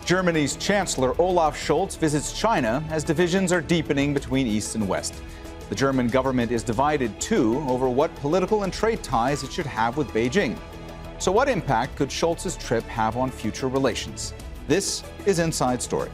Germany's Chancellor Olaf Scholz visits China as divisions are deepening between East and West. The German government is divided, too, over what political and trade ties it should have with Beijing. So what impact could Scholz's trip have on future relations? This is Inside Story.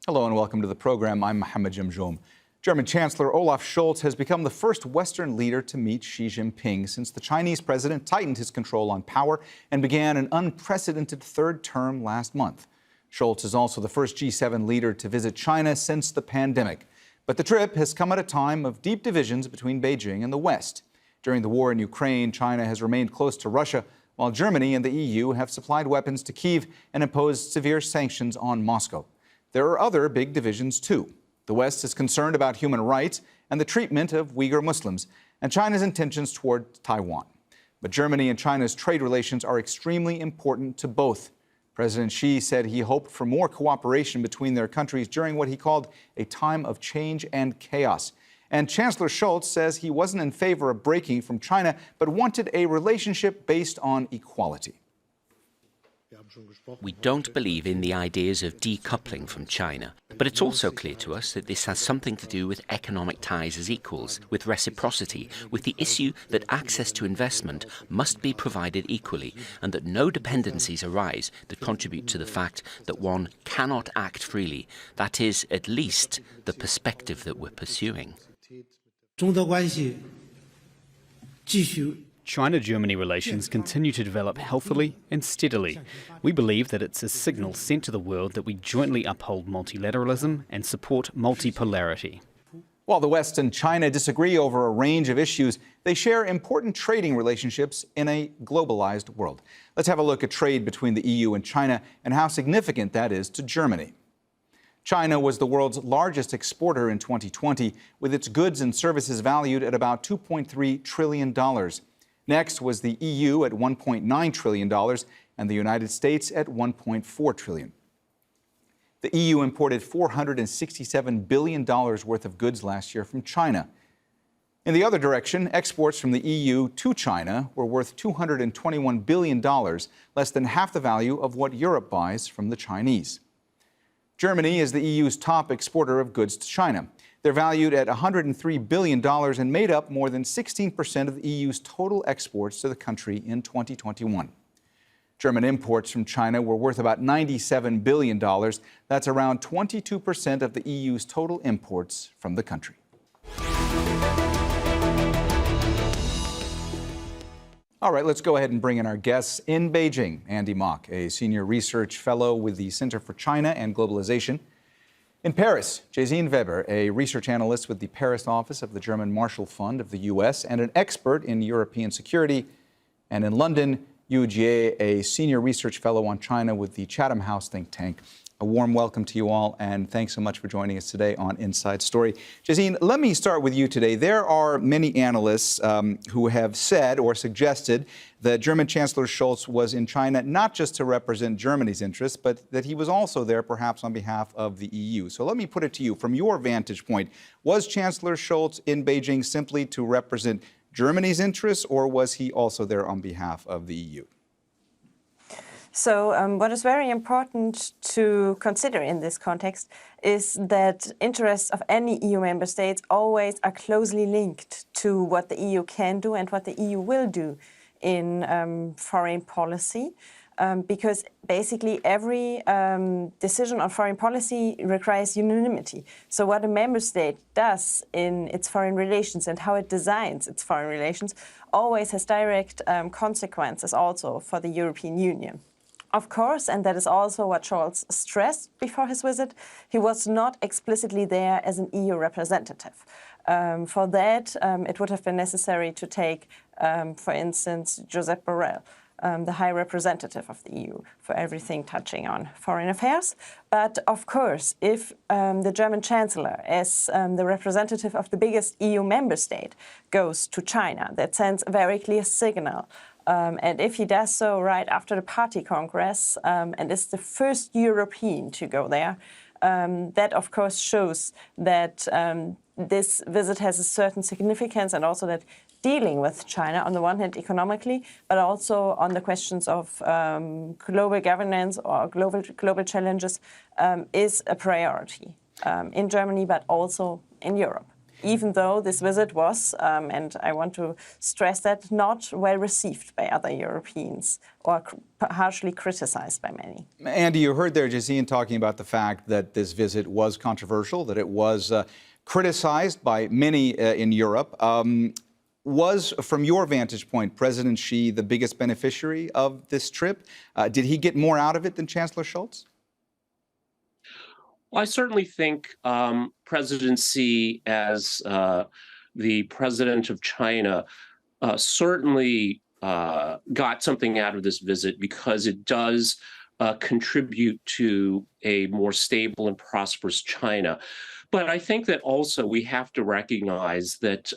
Hello and welcome to the program. I'm Mohammed Jamjoum. German Chancellor Olaf Scholz has become the first Western leader to meet Xi Jinping since the Chinese president tightened his control on power and began an unprecedented third term last month. Scholz is also the first G7 leader to visit China since the pandemic. But the trip has come at a time of deep divisions between Beijing and the West. During the war in Ukraine, China has remained close to Russia, while Germany and the EU have supplied weapons to Kyiv and imposed severe sanctions on Moscow. There are other big divisions, too. The West is concerned about human rights and the treatment of Uighir Muslims, and China's intentions toward Taiwan. But Germany and China's trade relations are extremely important to both. President Xi said he hoped for more cooperation between their countries during what he called a time of change and chaos. And Chancellor Scholz says he wasn't in favor of breaking from China, but wanted a relationship based on equality. We don't believe in the ideas of decoupling from China, but it's also clear to us that this has something to do with economic ties as equals, with reciprocity, with the issue that access to investment must be provided equally, and that no dependencies arise that contribute to the fact that one cannot act freely. That is, at least, the perspective that we're pursuing. China-Germany relations continue to develop healthily and steadily. We believe that it's a signal sent to the world that we jointly uphold multilateralism and support multipolarity. While the West and China disagree over a range of issues, they share important trading relationships in a globalized world. Let's have a look at trade between the EU and China and how significant that is to Germany. China was the world's largest exporter in 2020, with its goods and services valued at about $2.3 trillion. Next was the EU at $1.9 trillion and the United States at $1.4 trillion. The EU imported $467 billion worth of goods last year from China. In the other direction, exports from the EU to China were worth $221 billion, less than half the value of what Europe buys from the Chinese. Germany is the EU's top exporter of goods to China. They're valued at $103 billion and made up more than 16% of the EU's total exports to the country in 2021. German imports from China were worth about $97 billion. That's around 22% of the EU's total imports from the country. All right, let's go ahead and bring in our guests in Beijing. Andy Mock, a senior research fellow with the Center for China and Globalization. In Paris, Jazeera Weber, a research analyst with the Paris office of the German Marshall Fund of the U.S. and an expert in European security. And in London, Yu Jie, a senior research fellow on China with the Chatham House think tank. A warm welcome to you all, and thanks so much for joining us today on Inside Story. Jazeera, let me start with you today. There are many analysts who have said or suggested that German Chancellor Scholz was in China not just to represent Germany's interests, but that he was also there perhaps on behalf of the EU. So let me put it to you, from your vantage point, was Chancellor Scholz in Beijing simply to represent Germany's interests, or was he also there on behalf of the EU? So what is very important to consider in this context is that interests of any EU member states always are closely linked to what the EU can do and what the EU will do in foreign policy. Because basically every decision on foreign policy requires unanimity. So what a member state does in its foreign relations and how it designs its foreign relations always has direct consequences also for the European Union. Of course, and that is also what Scholz stressed before his visit, he was not explicitly there as an EU representative. For that, it would have been necessary to take, for instance, Josep Borrell, the High Representative of the EU for everything touching on foreign affairs. But of course, if the German Chancellor, as the representative of the biggest EU member state, goes to China, that sends a very clear signal And if he does so right after the party congress and is the first European to go there, that of course shows that this visit has a certain significance, and also that dealing with China, on the one hand economically, but also on the questions of global governance or global challenges, is a priority in Germany, but also in Europe. Even though this visit was, and I want to stress that, not well received by other Europeans or harshly criticized by many. Andy, you heard there Jazine talking about the fact that this visit was controversial, that it was criticized by many in Europe. Was, from your vantage point, President Xi the biggest beneficiary of this trip? Did he get more out of it than Chancellor Scholz? Well, I certainly think President Xi, as the president of China, certainly got something out of this visit, because it does contribute to a more stable and prosperous China. But I think that also we have to recognize that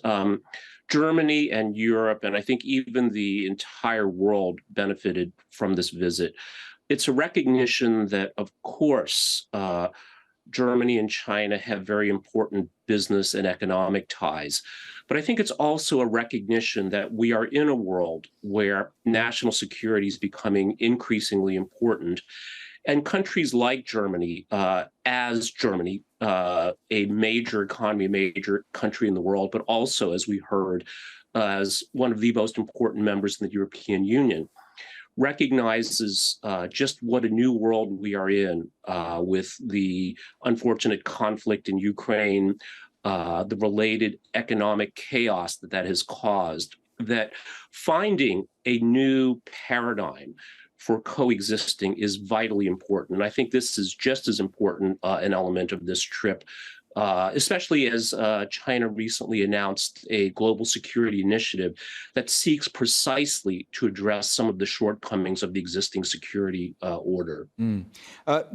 Germany and Europe, and I think even the entire world, benefited from this visit. It's a recognition that, of course, Germany and China have very important business and economic ties. But I think it's also a recognition that we are in a world where national security is becoming increasingly important. And countries like Germany, as Germany, a major economy, a major country in the world, but also, as we heard, as one of the most important members in the European Union, recognizes just what a new world we are in with the unfortunate conflict in Ukraine, the related economic chaos that has caused, that finding a new paradigm for coexisting is vitally important. And I think this is just as important an element of this trip, especially as China recently announced a global security initiative that seeks precisely to address some of the shortcomings of the existing security order.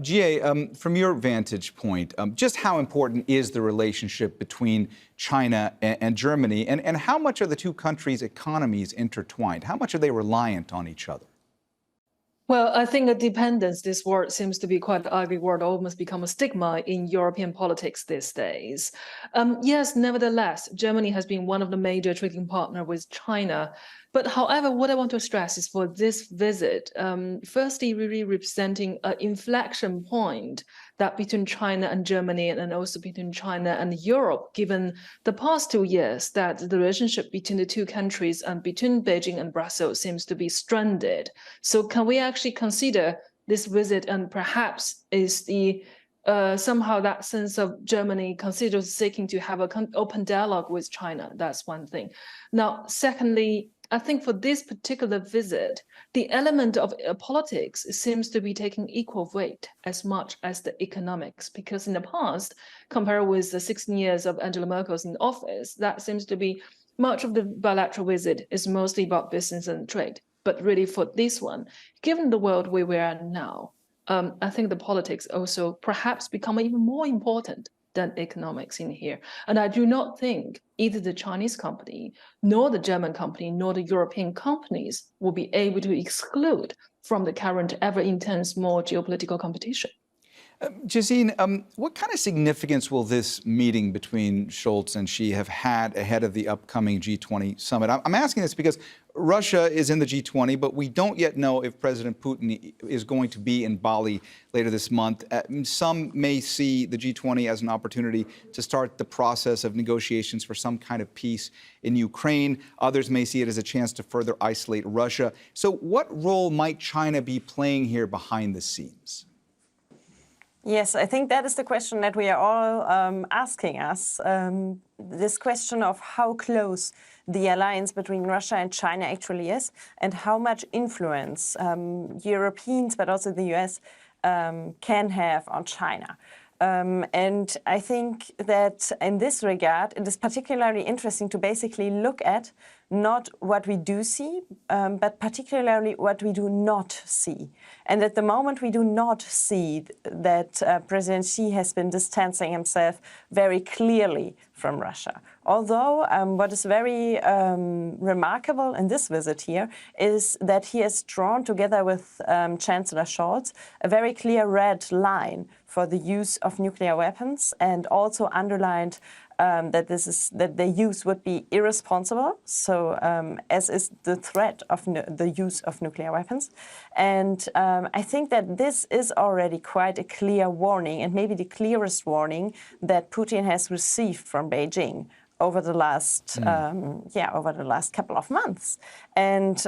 Jie, from your vantage point, just how important is the relationship between China and Germany, and how much are the two countries' economies intertwined? How much are they reliant on each other? Well, I think a dependence, this word seems to be quite an ugly word, almost become a stigma in European politics these days. Yes, nevertheless, Germany has been one of the major trading partners with China. But however, what I want to stress is for this visit, firstly, really representing an inflection point that between China and Germany, and also between China and Europe, given the past 2 years that the relationship between the two countries and between Beijing and Brussels seems to be stranded. So can we actually consider this visit, and perhaps is the somehow that sense of Germany considers seeking to have an open dialogue with China? That's one thing. Now, secondly, I think for this particular visit, the element of politics seems to be taking equal weight as much as the economics, because in the past, compared with the 16 years of Angela Merkel's in office, that seems to be much of the bilateral visit is mostly about business and trade. But really for this one, given the world where we are now, I think the politics also perhaps become even more important than economics in here. And I do not think either the Chinese company, nor the German company, nor the European companies will be able to exclude from the current ever-intense more geopolitical competition. Jazine, what kind of significance will this meeting between Scholz and Xi have had ahead of the upcoming G20 summit? I'm asking this because Russia is in the G20, but we don't yet know if President Putin is going to be in Bali later this month. Some may see the G20 as an opportunity to start the process of negotiations for some kind of peace in Ukraine. Others may see it as a chance to further isolate Russia. So what role might China be playing here behind the scenes? Yes, I think that is the question that we are all asking us. This question of how close the alliance between Russia and China actually is, and how much influence Europeans, but also the US, can have on China. And I think that in this regard, it is particularly interesting to basically look at not what we do see, but particularly what we do not see. And at the moment, we do not see that President Xi has been distancing himself very clearly from Russia. Although what is very remarkable in this visit here is that he has drawn, together with Chancellor Scholz, a very clear red line for the use of nuclear weapons, and also underlined that their use would be irresponsible, so as is the threat of the use of nuclear weapons. And I think that this is already quite a clear warning, and maybe the clearest warning that Putin has received from Beijing over the last over the last couple of months. And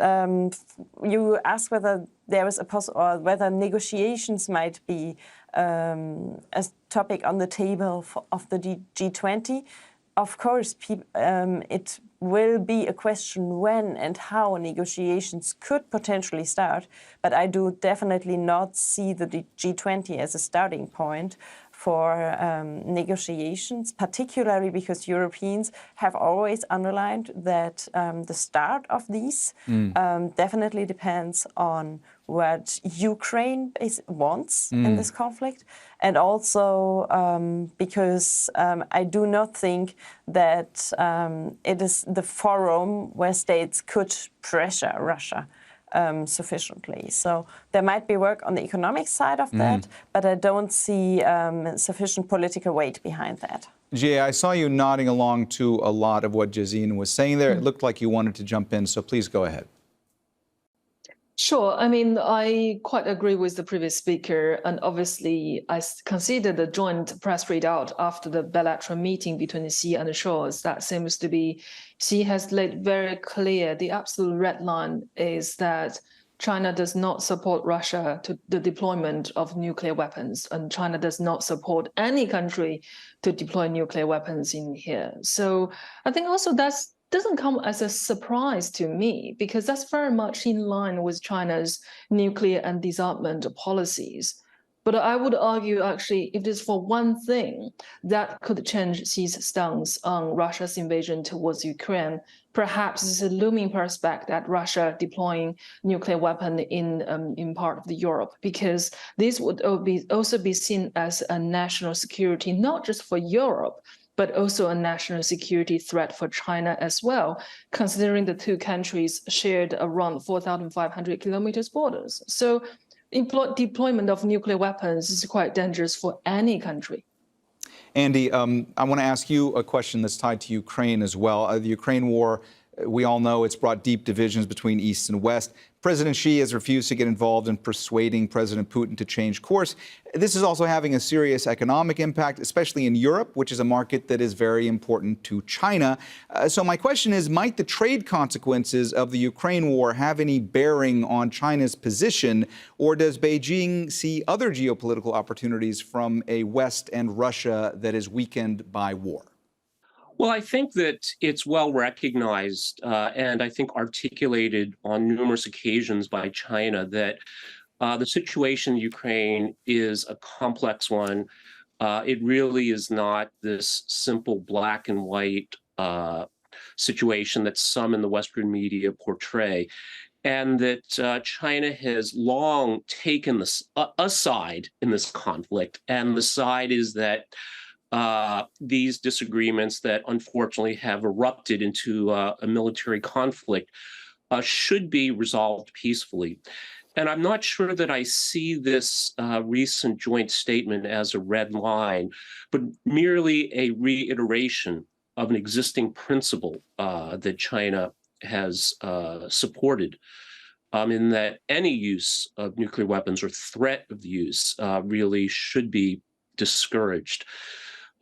you ask whether there is or whether negotiations might be a topic on the table of the G20. Of course, it will be a question when and how negotiations could potentially start, but I do definitely not see the G20 as a starting point for negotiations, particularly because Europeans have always underlined that the start of these definitely depends on what Ukraine wants in this conflict, and also because I do not think that it is the forum where states could pressure Russia sufficiently. So there might be work on the economic side of that, but I don't see sufficient political weight behind that. Jie, I saw you nodding along to a lot of what Jazine was saying there. It looked like you wanted to jump in, so please go ahead. Sure. I mean, I quite agree with the previous speaker. And obviously, I consider the joint press readout after the bilateral meeting between Xi and Scholz. That seems to be, Xi has laid very clear, the absolute red line is that China does not support Russia to the deployment of nuclear weapons, and China does not support any country to deploy nuclear weapons in here. So I think also that's doesn't come as a surprise to me, because that's very much in line with China's nuclear and disarmament policies. But I would argue, actually, if there's for one thing that could change Xi's stance on Russia's invasion towards Ukraine, perhaps it's a looming prospect that Russia deploying nuclear weapon in part of Europe, because this would also be seen as a national security, not just for Europe, but also a national security threat for China as well, considering the two countries shared around 4,500 kilometers borders. So deployment of nuclear weapons is quite dangerous for any country. Andy, I want to ask you a question that's tied to Ukraine as well. The Ukraine war, we all know it's brought deep divisions between East and West. President Xi has refused to get involved in persuading President Putin to change course. This is also having a serious economic impact, especially in Europe, which is a market that is very important to China. So my question is, might the trade consequences of the Ukraine war have any bearing on China's position, or does Beijing see other geopolitical opportunities from a West and Russia that is weakened by war? Well, I think that it's well recognized and I think articulated on numerous occasions by China that the situation in Ukraine is a complex one. It really is not this simple black and white situation that some in the Western media portray, and that China has long taken a side in this conflict, and the side is that these disagreements that unfortunately have erupted into a military conflict should be resolved peacefully. And I'm not sure that I see this recent joint statement as a red line, but merely a reiteration of an existing principle that China has supported, in that any use of nuclear weapons or threat of use really should be discouraged.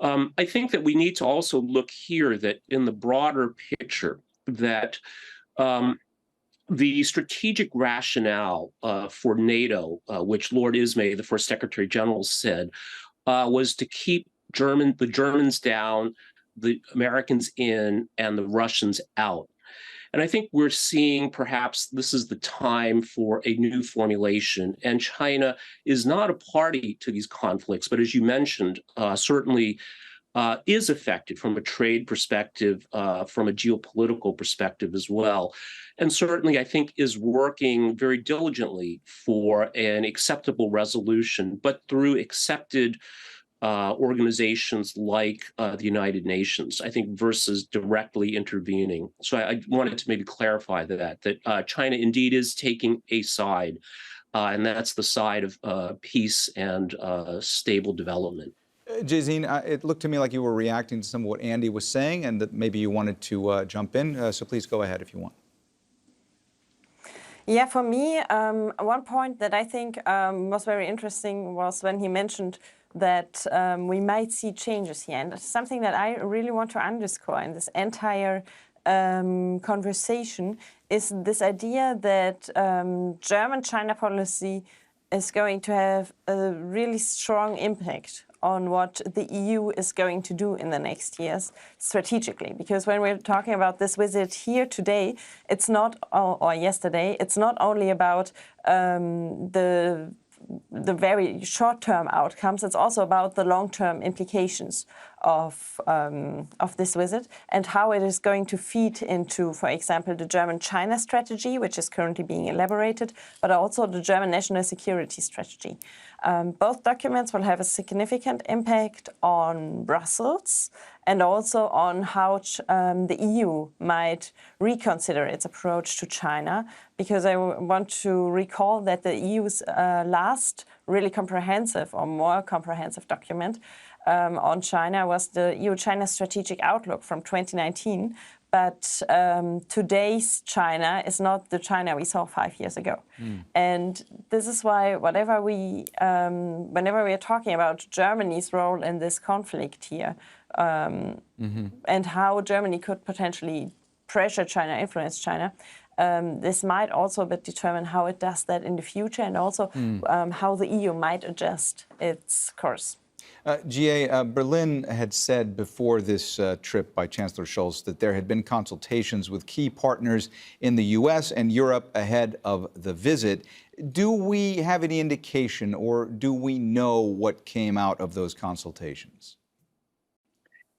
I think that we need to also look here that in the broader picture that the strategic rationale for NATO, which Lord Ismay, the first Secretary General, said, was to keep the Germans down, the Americans in, and the Russians out. And I think we're seeing perhaps this is the time for a new formulation. And China is not a party to these conflicts, but as you mentioned, certainly is affected from a trade perspective, from a geopolitical perspective as well. And certainly, I think, is working very diligently for an acceptable resolution, but through accepted organizations like the United Nations, I think, versus directly intervening. So I wanted to maybe clarify that China indeed is taking a side, and that's the side of peace and stable development. Jazeera, it looked to me like you were reacting to some of what Andy was saying and that maybe you wanted to jump in. So please go ahead if you want. Yeah, for me, one point that I think was very interesting was when he mentioned that we might see changes here. And something that I really want to underscore in this entire conversation is this idea that German-China policy is going to have a really strong impact on what the EU is going to do in the next years strategically. Because when we're talking about this visit here today, it's not, or yesterday, it's not only about the very short-term outcomes, it's also about the long-term implications of this visit and how it is going to feed into, for example, the German-China strategy, which is currently being elaborated, but also the German national security strategy. Both documents will have a significant impact on Brussels and also on how the EU might reconsider its approach to China, because I want to recall that the EU's last really comprehensive or more comprehensive document on China was the EU-China Strategic Outlook from 2019. But today's China is not the China we saw 5 years ago. And this is why whenever we are talking about Germany's role in this conflict here, and how Germany could potentially pressure China, influence China, this might also determine how it does that in the future, and also how the EU might adjust its course. Jie, Berlin had said before this trip by Chancellor Scholz that there had been consultations with key partners in the U.S. and Europe ahead of the visit. Do we have any indication, or do we know what came out of those consultations?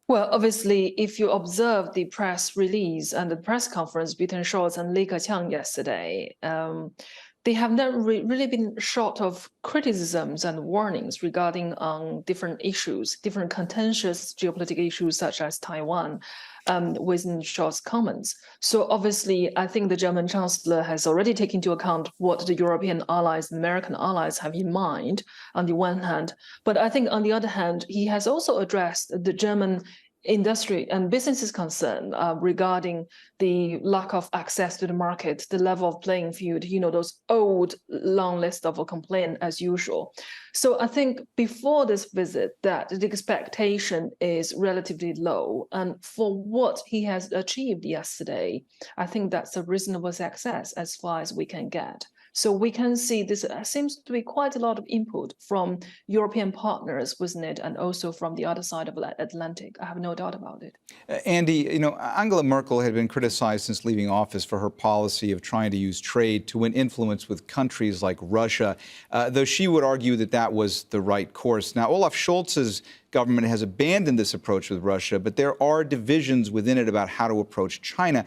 Well, obviously, if you observe the press release and the press conference between Scholz and Li Keqiang yesterday, they have not really been short of criticisms and warnings regarding different issues, different contentious geopolitical issues such as Taiwan, within Scholz's comments. So obviously, I think the German Chancellor has already taken into account what the European allies, the American allies have in mind on the one hand. But I think on the other hand, he has also addressed the German industry and businesses concern regarding the lack of access to the market, the level of playing field, those old long list of complaints as usual. So I think before this visit that the expectation is relatively low. And for what he has achieved yesterday, I think that's a reasonable success as far as we can get. So we can see this seems to be quite a lot of input from European partners within it, and also from the other side of the Atlantic. I have no doubt about it. Andy, Angela Merkel had been criticized since leaving office for her policy of trying to use trade to win influence with countries like Russia, though she would argue that that was the right course. Now, Olaf Scholz's government has abandoned this approach with Russia, but there are divisions within it about how to approach China.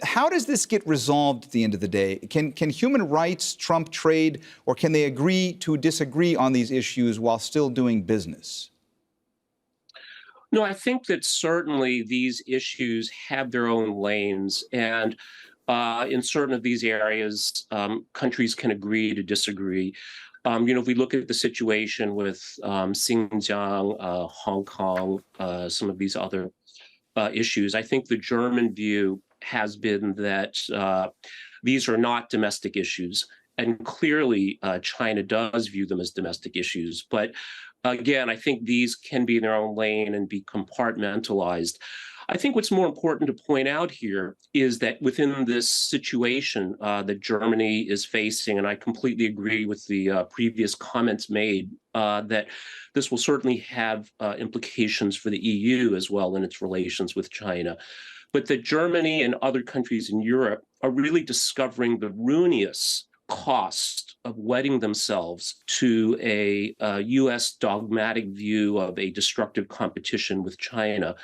How does this get resolved at the end of the day? Can human rights trump trade, or can they agree to disagree on these issues while still doing business? No, I think that certainly these issues have their own lanes, and in certain of these areas, countries can agree to disagree. If we look at the situation with Xinjiang, Hong Kong, some of these other issues, I think the German view has been that these are not domestic issues. And clearly, China does view them as domestic issues. But again, I think these can be in their own lane and be compartmentalized. I think what's more important to point out here is that within this situation that Germany is facing, and I completely agree with the previous comments made, that this will certainly have implications for the EU as well in its relations with China, but that Germany and other countries in Europe are really discovering the ruinous cost of wedding themselves to a U.S. dogmatic view of a destructive competition with China,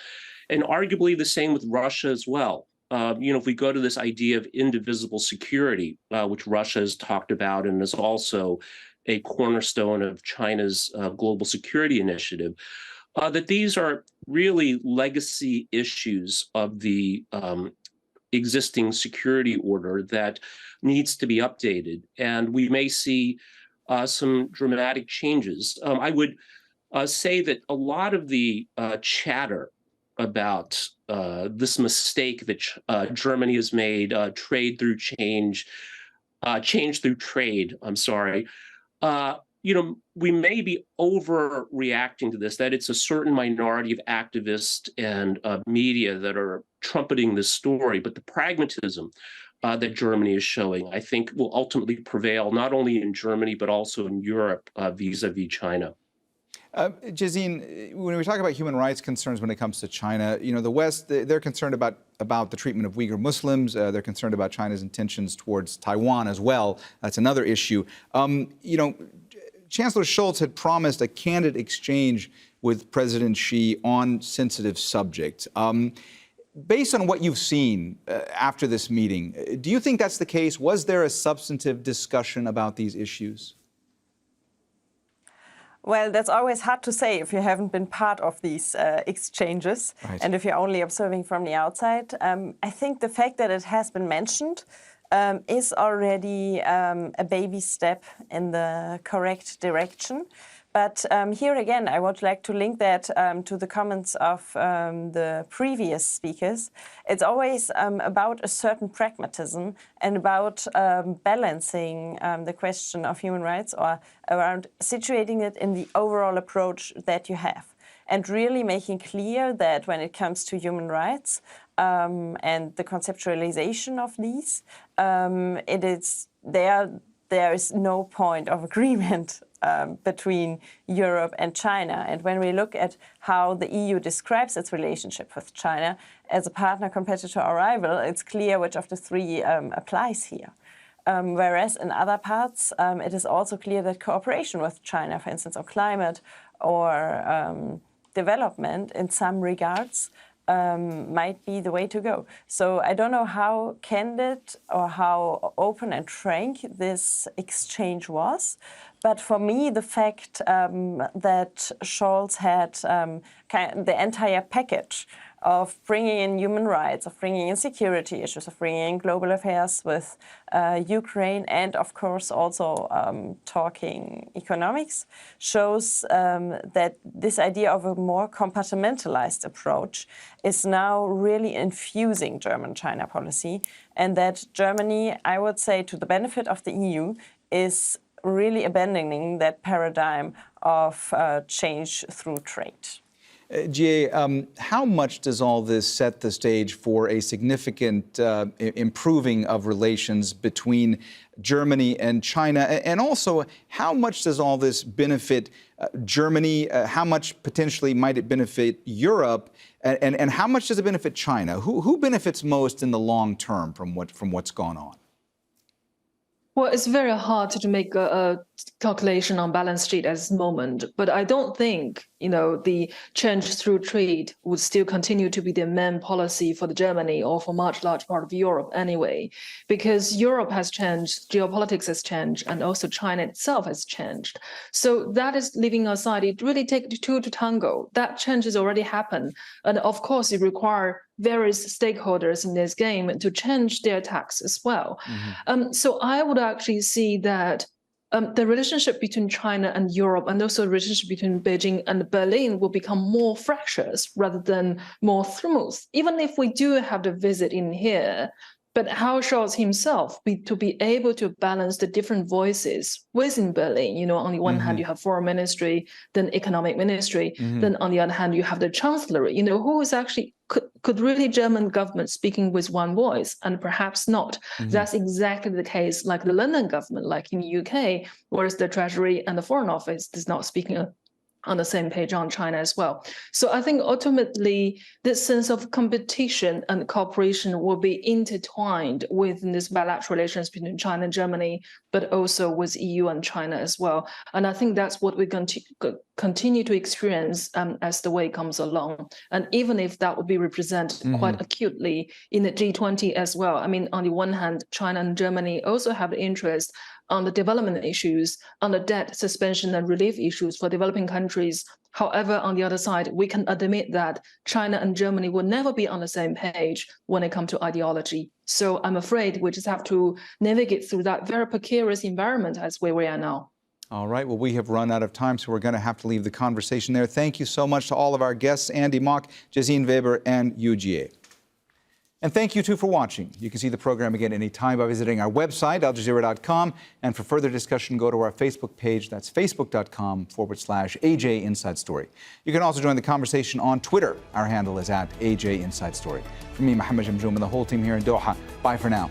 and arguably the same with Russia as well. If we go to this idea of indivisible security, which Russia has talked about and is also a cornerstone of China's global security initiative, that these are really legacy issues of the existing security order that needs to be updated. And we may see some dramatic changes. I would say that a lot of the chatter about this mistake that Germany has made, trade through change, change through trade, I'm sorry, we may be overreacting to this, that it's a certain minority of activists and media that are trumpeting this story, but the pragmatism that Germany is showing, I think, will ultimately prevail, not only in Germany, but also in Europe vis-a-vis China. Jazine, when we talk about human rights concerns when it comes to China, the West, they're concerned about the treatment of Uighir Muslims. They're concerned about China's intentions towards Taiwan as well. That's another issue. Chancellor Scholz had promised a candid exchange with President Xi on sensitive subjects. Based on what you've seen after this meeting, do you think that's the case? Was there a substantive discussion about these issues? Well, that's always hard to say if you haven't been part of these exchanges, right, and if you're only observing from the outside. I think the fact that it has been mentioned is already a baby step in the correct direction. But here again, I would like to link that to the comments of the previous speakers. It's always about a certain pragmatism and about balancing the question of human rights, or around situating it in the overall approach that you have. And really making clear that when it comes to human rights and the conceptualization of these, there is no point of agreement between Europe and China. And when we look at how the EU describes its relationship with China as a partner, competitor, or rival, it's clear which of the three applies here. Whereas in other parts, it is also clear that cooperation with China, for instance, on climate or development in some regards, might be the way to go. So I don't know how candid or how open and frank this exchange was, but for me, the fact that Scholz had the entire package of bringing in human rights, of bringing in security issues, of bringing in global affairs with Ukraine, and of course also talking economics, shows that this idea of a more compartmentalized approach is now really infusing German-China policy, and that Germany, I would say, to the benefit of the EU, is really abandoning that paradigm of change through trade. Jie, how much does all this set the stage for a significant improving of relations between Germany and China? And also, how much does all this benefit Germany? How much potentially might it benefit Europe? And how much does it benefit China? Who benefits most in the long term from what's gone on? Well, it's very hard to make a calculation on balance sheet at this moment, but I don't think, the change through trade would still continue to be the main policy for Germany or for large part of Europe anyway, because Europe has changed, geopolitics has changed, and also China itself has changed. So that is leaving aside, it really takes two to tango. That change has already happened. And of course, it requires various stakeholders in this game to change their tactics as well. Mm-hmm. So I would actually see that the relationship between China and Europe, and also the relationship between Beijing and Berlin, will become more fractious rather than more smooth. Even if we do have the visit in here, but how Scholz himself to be able to balance the different voices within Berlin? On the one hand, you have foreign ministry, then economic ministry, then on the other hand, you have the chancellor, who is actually could really German government speaking with one voice, and perhaps not. That's exactly the case like the London government, like in the UK, whereas the Treasury and the Foreign Office is not speaking on the same page on China as well. So I think ultimately this sense of competition and cooperation will be intertwined within this bilateral relations between China and Germany, but also with EU and China as well. And I think that's what we're going to continue to experience as the way comes along. And even if that would be represented quite acutely in the G20 as well. I mean, on the one hand, China and Germany also have interest on the development issues, on the debt suspension and relief issues for developing countries. However, on the other side, we can admit that China and Germany will never be on the same page when it comes to ideology. So I'm afraid we just have to navigate through that very precarious environment as where we are now. All right, well, we have run out of time, so we're going to have to leave the conversation there. Thank you so much to all of our guests, Andy Mock, Jazine Weber, and Uighir. And thank you, too, for watching. You can see the program again anytime by visiting our website, aljazeera.com. And for further discussion, go to our Facebook page. That's facebook.com/AJ Inside Story. You can also join the conversation on Twitter. Our handle is @AJ Inside Story. From me, Mohammed Jamjoom, and the whole team here in Doha, bye for now.